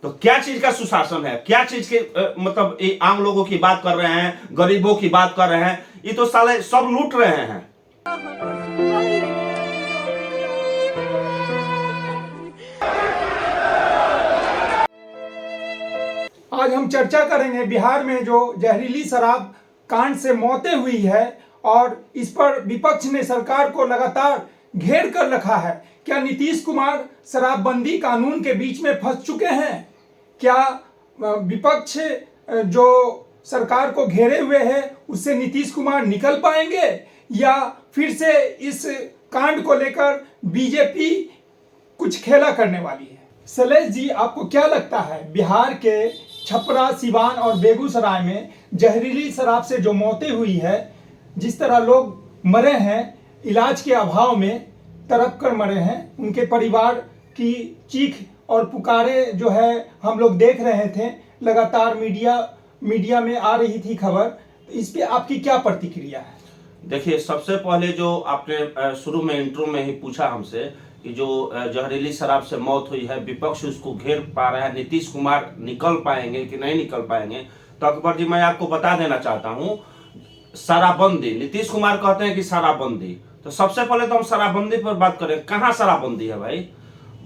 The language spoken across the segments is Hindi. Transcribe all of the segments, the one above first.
तो क्या चीज का सुशासन है, क्या चीज के मतलब ये आम लोगों की बात कर रहे हैं, गरीबों की बात कर रहे हैं, ये तो साले सब लूट रहे हैं। आज हम चर्चा करेंगे बिहार में जो जहरीली शराब कांड से मौतें हुई है और इस पर विपक्ष ने सरकार को लगातार घेर कर रखा है। क्या नीतीश कुमार शराबबंदी कानून के बीच में फंस चुके हैं? क्या विपक्ष जो सरकार को घेरे हुए है उससे नीतीश कुमार निकल पाएंगे, या फिर से इस कांड को लेकर बीजेपी कुछ खेला करने वाली है? शैलेश जी, आपको क्या लगता है बिहार के छपरा, सिवान और बेगूसराय में जहरीली शराब से जो मौतें हुई है, जिस तरह लोग मरे हैं इलाज के अभाव में, तड़प कर मरे हैं, उनके परिवार की चीख और पुकारे जो है हम लोग देख रहे थे, लगातार मीडिया में आ रही थी खबर, इस पे आपकी क्या प्रतिक्रिया है? देखिए, सबसे पहले जो आपने शुरू में इंट्रो में ही पूछा हमसे कि जो जहरीली शराब से मौत हुई है, विपक्ष उसको घेर पा रहा है, नीतीश कुमार निकल पाएंगे कि नहीं निकल पाएंगे, तो अकबर जी मैं आपको बता देना चाहता हूँ, शराबबंदी, नीतीश कुमार कहते हैं कि शराबबंदी, तो सबसे पहले तो हम शराबबंदी पर बात करें। कहाँ शराबबंदी है भाई?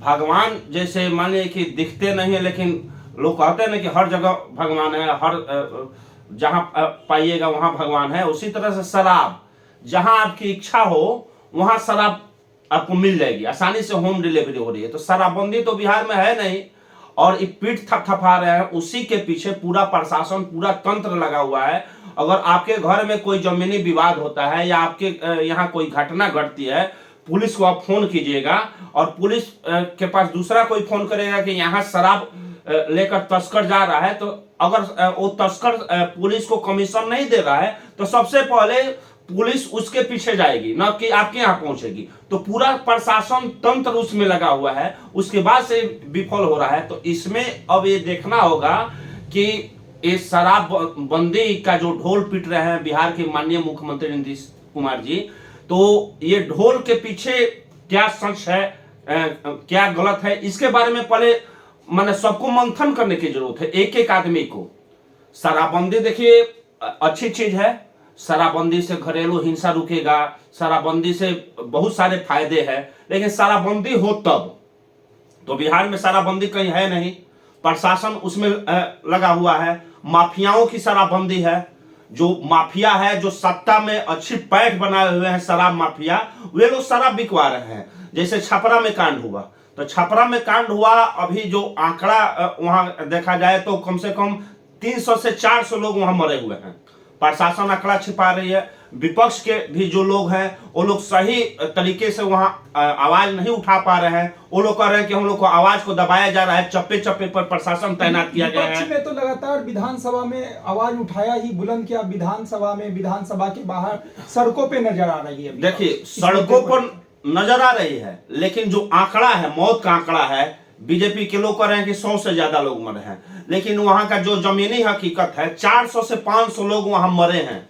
भगवान जैसे मानिए कि दिखते नहीं है, लेकिन लोग कहते हैं ना कि हर जगह भगवान है, हर जहां पाइएगा वहां भगवान है, उसी तरह से शराब, जहां आपकी इच्छा हो वहां शराब आपको मिल जाएगी, आसानी से होम डिलीवरी हो रही है। तो शराबबंदी तो बिहार में है नहीं, और एक पीठ थपथपा रहे हैं, उसी के पीछे पूरा प्रशासन, पूरा तंत्र लगा हुआ है। अगर आपके घर में कोई जमीनी विवाद होता है या आपके यहाँ कोई घटना घटती है, पुलिस को आप फोन कीजिएगा और पुलिस के पास दूसरा कोई फोन करेगा कि यहाँ शराब लेकर तस्कर जा रहा है, तो अगर वो तस्कर पुलिस को कमीशन नहीं दे रहा है तो सबसे पहले पुलिस उसके पीछे जाएगी, ना कि आपके यहाँ पहुंचेगी। तो पूरा प्रशासन तंत्र उसमें लगा हुआ है, उसके बाद से विफल हो रहा है। तो इसमें अब ये देखना होगा कि इस शराब बंदी का जो ढोल पीट रहे हैं बिहार के माननीय मुख्यमंत्री नीतीश कुमार जी, तो ये ढोल के पीछे क्या सच है, क्या गलत है, इसके बारे में पहले मैंने सबको मंथन करने की जरूरत है, एक एक आदमी को। शराबबंदी देखिए अच्छी चीज है, शराबबंदी से घरेलू हिंसा रुकेगा, शराबबंदी से बहुत सारे फायदे हैं, लेकिन शराबबंदी हो तब। तो बिहार में शराबबंदी कहीं है नहीं, प्रशासन उसमें लगा हुआ है। माफियाओं की शराबबंदी है, जो माफिया है, जो सत्ता में अच्छी पैठ बनाए हुए हैं शराब माफिया, वे लोग शराब बिकवा रहे हैं। जैसे छपरा में कांड हुआ, तो छपरा में कांड हुआ, अभी जो आंकड़ा वहां देखा जाए तो कम से कम 300 से 400 लोग वहां मरे हुए हैं। प्रशासन आंकड़ा छिपा रही है, विपक्ष के भी जो लोग हैं वो लोग सही तरीके से वहां आवाज नहीं उठा पा रहे हैं। वो लोग कह रहे हैं कि हम लोग को आवाज को दबाया जा रहा है, चप्पे चप्पे पर प्रशासन तैनात किया गया है। विपक्ष ने तो लगातार विधानसभा में आवाज उठाया ही, बुलंद किया, विधानसभा में, विधानसभा के बाहर सड़कों पे नजर आ रही है। देखिए, सड़कों पर नजर आ रही है, लेकिन जो आंकड़ा है, मौत का आंकड़ा है, बीजेपी के लोग कह रहे हैं कि 100 से ज्यादा लोग मरे हैं, लेकिन वहां का जो जमीनी हकीकत है 400 से 500 लोग वहां मरे हैं।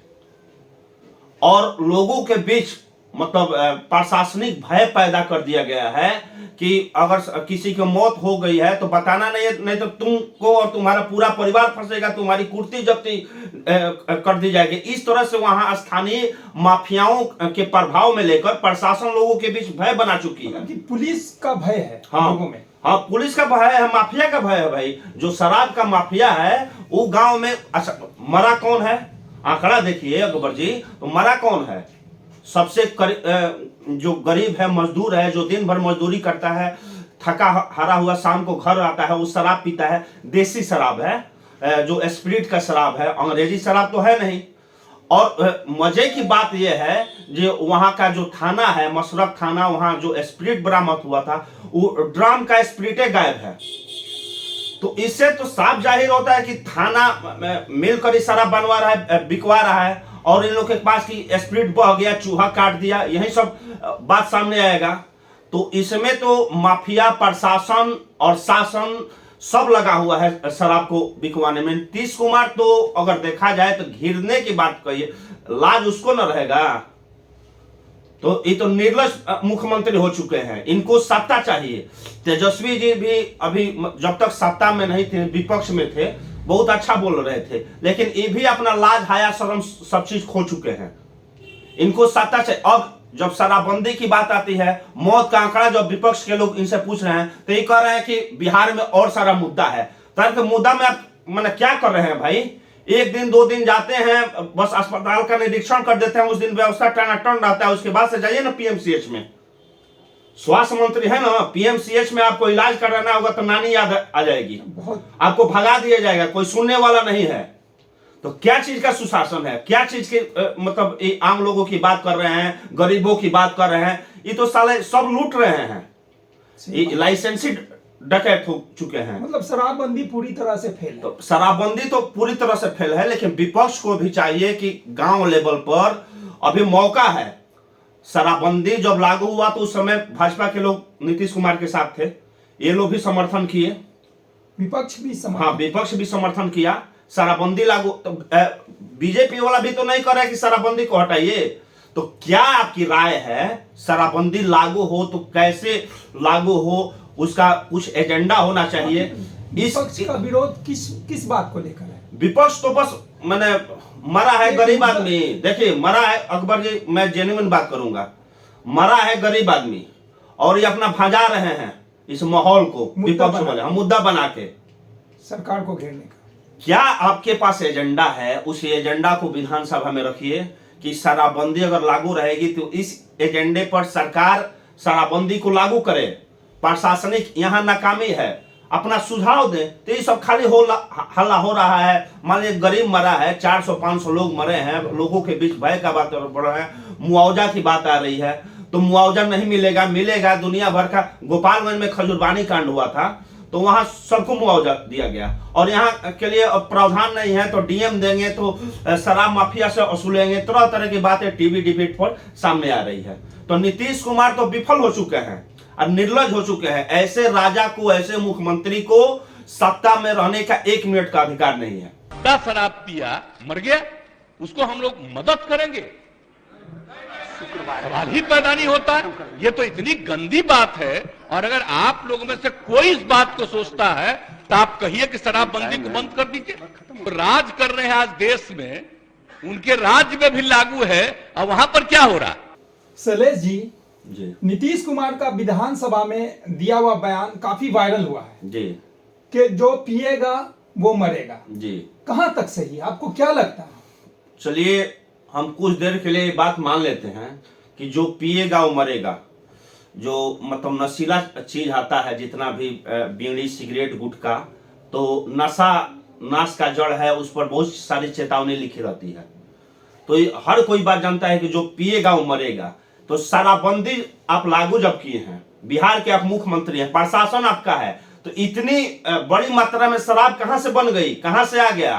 और लोगों के बीच मतलब प्रशासनिक भय पैदा कर दिया गया है कि अगर किसी की मौत हो गई है तो बताना नहीं तो तुमको और तुम्हारा पूरा परिवार फंसेगा, तुम्हारी कुर्ती जब्ती कर दी जाएगी। इस तरह से वहां स्थानीय माफियाओं के प्रभाव में लेकर प्रशासन लोगों के बीच भय बना चुकी है कि पुलिस का भय है। हाँ, लोगों में हाँ, पुलिस का भय है, माफिया का भय है। भाई जो शराब का माफिया है वो गांव में, अच्छा मरा कौन है? आंकड़ा देखिए अकबर जी, तो मरा कौन है? सबसे जो गरीब है, मजदूर है, जो दिन भर मजदूरी करता है, थका हारा हुआ शाम को घर आता है, वो शराब पीता है। देसी शराब है, जो स्पिरिट का शराब है, अंग्रेजी शराब तो है नहीं। और मजे की बात यह है जो वहां का जो थाना है, मशरक थाना, वहां जो स्पिरिट बरामद हुआ था वो ड्राम का स्पिरिटे गायब है। तो इससे तो साफ जाहिर होता है कि थाना मिलकर ही शराब बनवा रहा है, बिकवा रहा है, और इन लोग के पास की स्पिरिट बह गया, चूहा काट दिया, यही सब बात सामने आएगा। तो इसमें तो माफिया, प्रशासन और शासन सब लगा हुआ है शराब को बिकवाने में। नीतीश कुमार तो अगर देखा जाए तो घिरने की बात कहिए, लाज उसको न रहेगा। तो ये तो निर्लज मुख्यमंत्री हो चुके हैं, इनको सत्ता चाहिए। तेजस्वी जी भी अभी जब तक सत्ता में नहीं थे, विपक्ष में थे, बहुत अच्छा बोल रहे थे, लेकिन ये भी अपना लाज हाया शर्म सब चीज खो चुके हैं। इनको सत्ता चाहिए। अब जब शराबबंदी की बात आती है, मौत का आंकड़ा जब विपक्ष के लोग इनसे पूछ रहे हैं, तो ये कह रहे हैं कि बिहार में और सारा मुद्दा है। तो मुद्दा में आप मैंने क्या कर रहे हैं भाई? एक दिन 2 दिन जाते हैं, बस अस्पताल का निरीक्षण कर देते हैं, उस दिन व्यवस्था टनाटन रहता है, उसके बाद से जाइए ना पीएमसीएच में। स्वास्थ्य मंत्री है ना, पीएमसीएच में आपको इलाज कराना होगा तो नानी याद आ जाएगी, आपको भगा दिया जाएगा, कोई सुनने वाला नहीं है। तो क्या चीज का सुशासन है? क्या चीज के मतलब आम लोगों की बात कर रहे हैं, गरीबों की बात कर रहे हैं? ये तो साले सब लूट रहे हैं, लाइसेंसिड डकैत हो चुके हैं। मतलब शराबबंदी पूरी तरह से फेल है। तो शराबबंदी तो पूरी तरह से फेल है, लेकिन विपक्ष को भी चाहिए कि गांव लेवल पर अभी मौका है। शराबबंदी जब लागू हुआ तो उस समय भाजपा के लोग नीतीश कुमार के साथ थे, ये लोग भी समर्थन किए, विपक्ष भी हाँ विपक्ष भी समर्थन किया। शराबबंदी लागू तो बीजेपी वाला भी तो नहीं कर रहा है कि शराबबंदी को हटाइए। तो क्या आपकी राय है? शराबबंदी लागू हो तो कैसे लागू हो, उसका कुछ एजेंडा होना चाहिए। विपक्ष का विरोध किस बात को लेकर है? विपक्ष तो बस मैंने मरा है गरीब आदमी। देखिए मरा है अकबर जी, मैं जेन्युइन बात करूंगा, मरा है गरीब आदमी और ये अपना भजा रहे हैं इस माहौल को, विपक्ष वाले हम मुद्दा बना के सरकार को घेरने का। क्या आपके पास एजेंडा है? उस एजेंडा को विधानसभा में रखिए कि शराबबंदी अगर लागू रहेगी तो इस एजेंडे पर सरकार शराबबंदी को लागू करे। प्रशासनिक यहाँ नाकामी है, अपना सुझाव दे। तो ये सब खाली हल्ला हो रहा है। मान लीजिए गरीब मरा है, 400-500 लोग मरे हैं, लोगों के बीच भय का बात बढ़ रहा है, मुआवजा की बात आ रही है, तो मुआवजा नहीं मिलेगा, मिलेगा दुनिया भर का। गोपालगंज में खजूरबानी कांड हुआ था तो वहां सबको मुआवजा दिया गया, और यहाँ के लिए प्रावधान नहीं है तो डीएम देंगे, तो शराब माफिया से वसूलेंगे, तरह तरह की बातें टीवी डिबेट पर सामने आ रही है। तो नीतीश कुमार तो विफल हो चुके हैं और निर्लज हो चुके हैं। ऐसे राजा को, ऐसे मुख्यमंत्री को सत्ता में रहने का 1 मिनट का अधिकार नहीं है। शराब पिया मर गया, उसको हम लोग मदद करेंगे, सवाल ही पैदा नहीं होता। ये तो इतनी गंदी बात है। और अगर आप लोगों में से कोई इस बात को सोचता है तो आप कहिए कि शराबबंदी को बंद कर दीजिए। तो राज कर रहे हैं आज देश में, उनके राज्य में भी लागू है, और वहां पर क्या हो रहा? शैलेश जी, नीतीश कुमार का विधानसभा में दिया हुआ बयान काफी वायरल हुआ है जी, कि जो पिएगा वो मरेगा जी, कहां तक सही है? आपको क्या लगता है? चलिए हम कुछ देर के लिए बात मान लेते हैं कि जो पिएगा वो मरेगा। जो मतलब नशीला चीज आता है, जितना भी बीड़ी सिगरेट गुटखा, तो नशा नाश का जड़ है, उस पर बहुत सारी चेतावनी लिखी रहती है। तो हर कोई बात जानता है कि जो पिएगा वो मरेगा। तो शराबबंदी आप लागू जब किए हैं, बिहार के आप मुख्यमंत्री हैं, प्रशासन आपका है, तो इतनी बड़ी मात्रा में शराब कहां से बन गई, कहां से आ गया?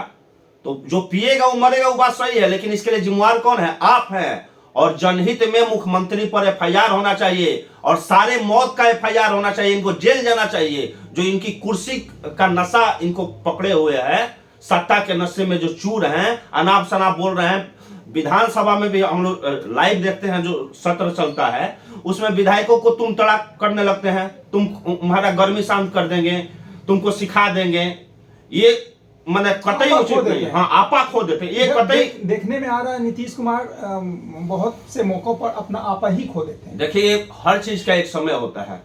तो जो पिएगा वो मरेगा, वो बात सही है, लेकिन इसके लिए जिम्मेवार कौन है? आप हैं। और जनहित में मुख्यमंत्री पर एफआईआर होना चाहिए, और सारे मौत का एफआईआर होना चाहिए, इनको जेल जाना चाहिए। जो इनकी कुर्सी का नशा इनको पकड़े हुए है, सत्ता के नशे में जो चूर हैं, अनाप शनाप बोल रहे हैं। विधानसभा में भी हम लोग लाइव देखते हैं, जो सत्र चलता है उसमें विधायकों को तुम तड़ाक करने लगते हैं, तुम्हारा गर्मी शांत कर देंगे, तुमको सिखा देंगे। ये मैंने कतई उचित नहीं है। हाँ, आपा खो देते, ये कतई देखने में आ रहा है। नीतीश कुमार बहुत से मौकों पर अपना आपा ही खो देते हैं। देखिए हर चीज का एक समय होता है।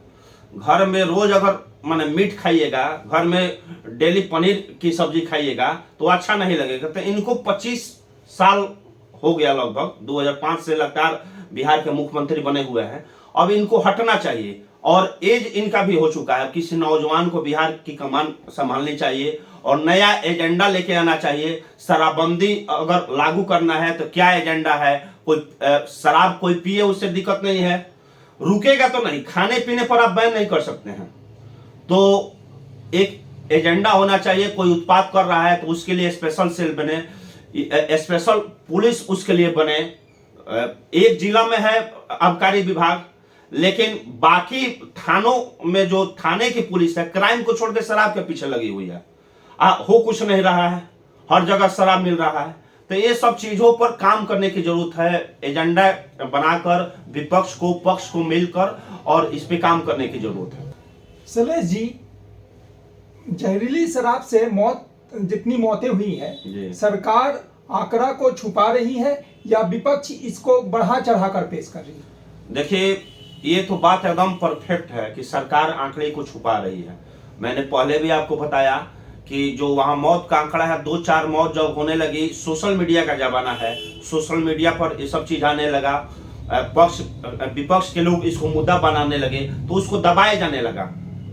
घर में रोज अगर मैंने मीट खाइएगा, घर में डेली पनीर की सब्जी खाइएगा तो अच्छा नहीं लगेगा। तो इनको 25 साल हो गया लगभग, 2005 से लगातार बिहार के मुख्यमंत्री बने हुए हैं। अब इनको हटना चाहिए, और एज इनका भी हो चुका है। किसी नौजवान को बिहार की कमान संभालनी चाहिए और नया एजेंडा लेके आना चाहिए। शराबबंदी अगर लागू करना है तो क्या एजेंडा है? कोई शराब कोई पिए उससे दिक्कत नहीं है, रुकेगा तो नहीं, खाने पीने पर आप बैन नहीं कर सकते हैं। तो एक एजेंडा होना चाहिए। कोई उत्पाद कर रहा है तो उसके लिए स्पेशल सेल बने, स्पेशल पुलिस उसके लिए बने। एक जिला में है आबकारी विभाग, लेकिन बाकी थानों में जो थाने की पुलिस है, क्राइम को छोड़कर शराब के पीछे लगी हुई है। हो कुछ नहीं रहा है, हर जगह शराब मिल रहा है। तो ये सब चीजों पर काम करने की जरूरत है, एजेंडा बनाकर विपक्ष को पक्ष को मिलकर, और इस पे काम करने की जरूरत है। शैलेश जी, जहरीली शराब से मौत जितनी मौतें हुई जी। है, सरकार आंकड़ा को छुपा रही है या विपक्ष इसको बढ़ा चढ़ा कर पेश कर रही है? देखिए, ये तो बात एकदम परफेक्ट है कि सरकार आंकड़े को छुपा रही है। मैंने पहले भी आपको बताया कि जो वहां मौत का आंकड़ा है, 2-4 मौत जब होने लगी, सोशल मीडिया का जमाना है, सोशल मीडिया पर ये सब चीज आने लगा, पक्ष विपक्ष के लोग इसको मुद्दा बनाने लगे, तो उसको दबाया जाने लगा।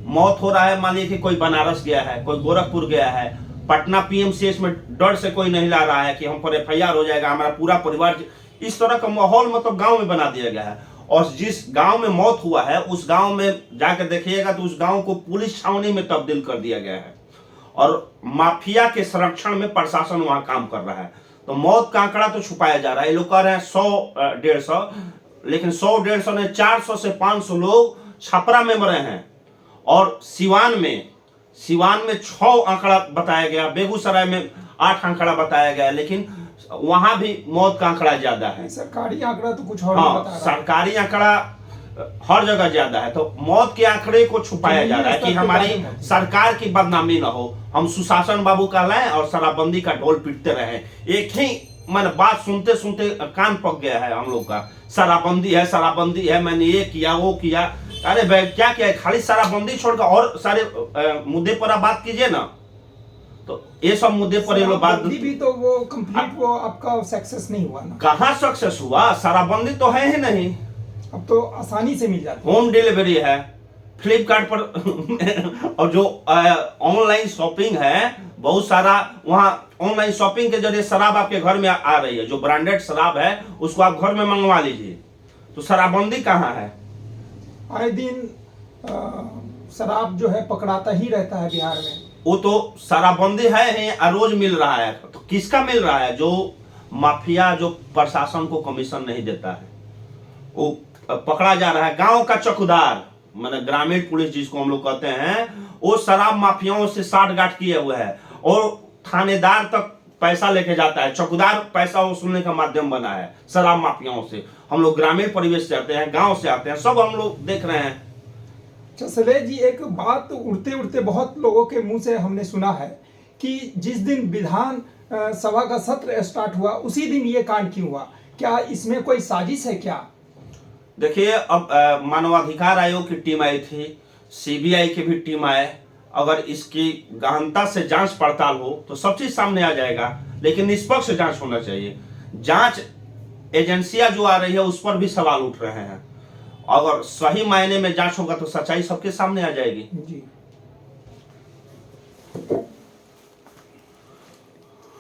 मौत हो रहा है, मान लीजिए कि कोई बनारस गया है, कोई गोरखपुर गया है, पटना पीएमसीएच में डर से कोई नहीं ला रहा है कि हम पर एफआईआर हो जाएगा, हमारा पूरा परिवार, इस तरह का माहौल मतलब गांव में बना दिया गया है। और जिस गांव में मौत हुआ है, उस गांव में जाकर देखिएगा तो उस गांव को पुलिस छावनी में तब्दील कर दिया गया है, और माफिया के संरक्षण में प्रशासन वहां काम कर रहा है। तो मौत का आंकड़ा तो छुपाया जा रहा है। ये लोग कह रहे हैं 100-150, लेकिन 100-150 ने 400 से 500 लोग छपरा में मरे हैं, और सिवान में 6 आंकड़ा बताया गया, बेगूसराय में 8 आंकड़ा बताया गया, लेकिन वहां भी मौत का आंकड़ा ज्यादा है। सरकारी आंकड़ा तो कुछ और ही हाँ, बता रहा है। सरकारी आंकड़ा हर जगह ज्यादा है। तो मौत के आंकड़े को छुपाया जा रहा है कि हमारी सरकार की बदनामी ना हो, हम सुशासन बाबू कहलाएं और शराबबंदी का ढोल पीटते रहें। एक ही मैंने बात सुनते सुनते कान पक गया है हम लोग का, शराबबंदी है, शराबबंदी है, मैंने ये किया वो किया। अरे भाई क्या किया है? खाली शराबबंदी छोड़कर और सारे मुद्दे पर आप बात कीजिए ना। तो ये सब मुद्दे पर ये लोग बात, भी तो वो कंप्लीट वो आपका सक्सेस नहीं हुआ ना। कहाँ सक्सेस हुआ? शराबबंदी तो है ही नहीं। अब तो आसानी से मिल जाती है, होम डिलीवरी है फ्लिपकार्ट पर और जो ऑनलाइन शॉपिंग है, बहुत सारा वहाँ ऑनलाइन शॉपिंग के जरिए शराब आपके घर में आ रही है। जो ब्रांडेड शराब है उसको आप घर में मंगवा लीजिए। तो शराबबंदी कहाँ है? आए दिन शराब जो है पकड़ाता ही रहता है बिहार में। वो तो शराबबंदी है ही, रोज मिल रहा है। तो किसका मिल रहा है? जो माफिया, जो प्रशासन को कमीशन नहीं देता है, वो पकड़ा जा रहा है। गांव का चौकीदार, माने ग्रामीण पुलिस जिसको हम लोग कहते हैं, वो शराब माफियाओं से साठगांठ किए हुए है, और थानेदार तक पैसा लेके जाता है। चौकीदार पैसा वसूलने का माध्यम बना है शराब माफियाओं से। हम लोग ग्रामीण परिवेश से आते हैं, गांव से आते हैं, सब हम लोग देख रहे हैं। शैलेश जी, एक बात उड़ते उड़ते बहुत लोगों के मुंह से हमने सुना है कि जिस दिन विधान सभा का सत्र स्टार्ट हुआ उसी दिन ये कांड क्यों हुआ? क्या इसमें कोई साजिश है क्या? देखिए, अब मानवाधिकार आयोग की टीम आई थी, सीबीआई की भी टीम आए। अगर इसकी गहनता से जांच पड़ताल हो तो सब चीज सामने आ जाएगा, लेकिन निष्पक्ष जांच होना चाहिए। जांच एजेंसियां जो आ रही है उस पर भी सवाल उठ रहे हैं। अगर सही मायने में जांच होगा तो सच्चाई सबके सामने आ जाएगी। जी।